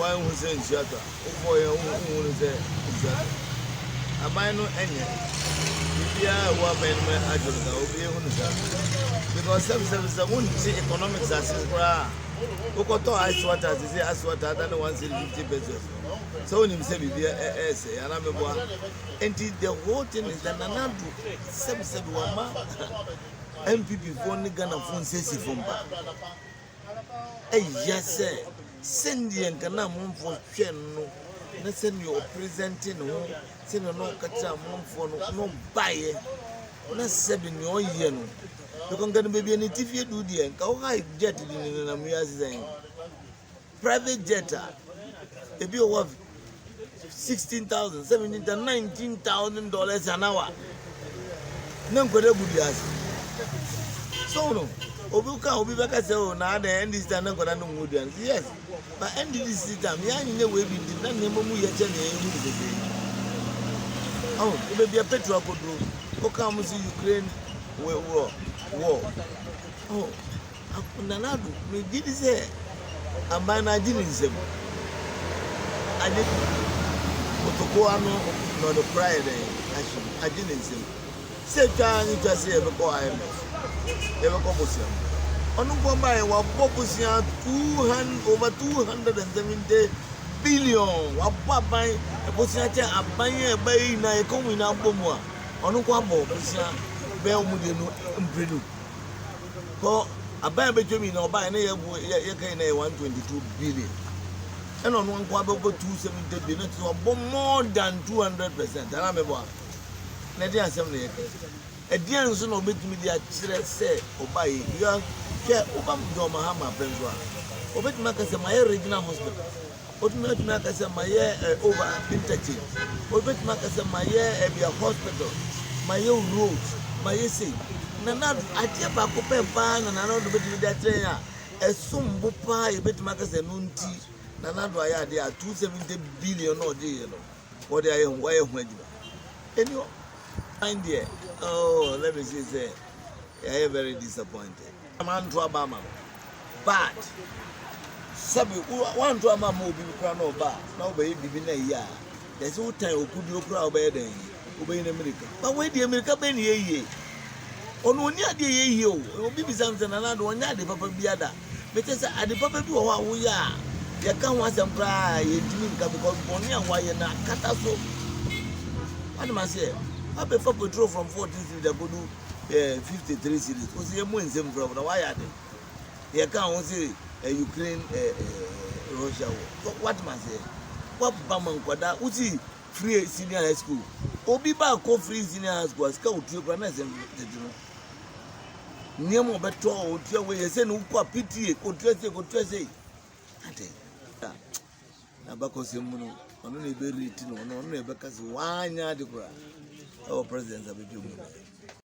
one who sends shelter, for your own say, a minor any. If you are one man, I don't know, because some won't see economics as Okoto ice water, ice water, than 150 pesos. So when you say, essay, and I'm a boy, and the whole thing is that Nanadu 771 MPP for Nigana phone says if from back. Yes, sir. Send the Ganamon for Cheno. Let's send you presenting home, send a no catch a month for no buy. Let's 7 your year. You can get maybe any if you do the end. How high jet in a music private jetter. If you have $16,000, $17,000, $19,000 an hour. No good as so no. Obuka Obibaka say, oh, now the end is done. Not gonna know Mudians. Yes, but end this system. Yeah, in the way we did not name Mumu yet. Oh, it may be a petrol could do. How come see Ukraine war? Oh, Nanadu, me did say, and by Nigerianism. I did Otokoano, not the Friday. I didn't say. Say, you just say, before I am. Ever composition. On Numba, what Popusia over 270 billion. What Papa, a Posiata, a Bayer Bay, Naikomi, Nabomoa. On Uquabo, Posia, Belmudino, and Bredu. For a buy between me, no buy an 122 billion. And on one quabo 270 billion, so more than 200%. And I'm a boy. Nadia Assembly. A dear son of media say, Obey, you are care Obam Domahama Penzua. Obet Macas my regional hospital. Obet Macas my year over interchange. Obet Macas my year a hospital. My roads, my essay. Nana, I tell Bacope Pan and another bit with that trainer. A sum bupa, a bit Macas and Nunti. Nana, they are 270 billion or dear. What they are way of Medina. Anyway. India. Oh, let me see. Say, I am very disappointed. I'm on to Obama, but one to Obama will be no bar. No baby, be a year. There's no time who could you crowd by then, obey in America. But wait, the America been ye. On one year, the ye, will be something another one year, the Papa Biada. But at the Papa who we are. You can't want some cry, you drink because Bonia, why you're not cut us so. What am I saying? I prefer petrol from 14 cities that go do 53 cities. Because you're more in some problem. Why are they? You can't say Ukraine, Russia war. What am I saying? What Baman Quada, who's free senior high school? Obi ba ko free senior high school, scout to your and near more better, your way, send who qua pity, go Tracy. Nabako Simuno, only very written on because one yard. Our presidents have been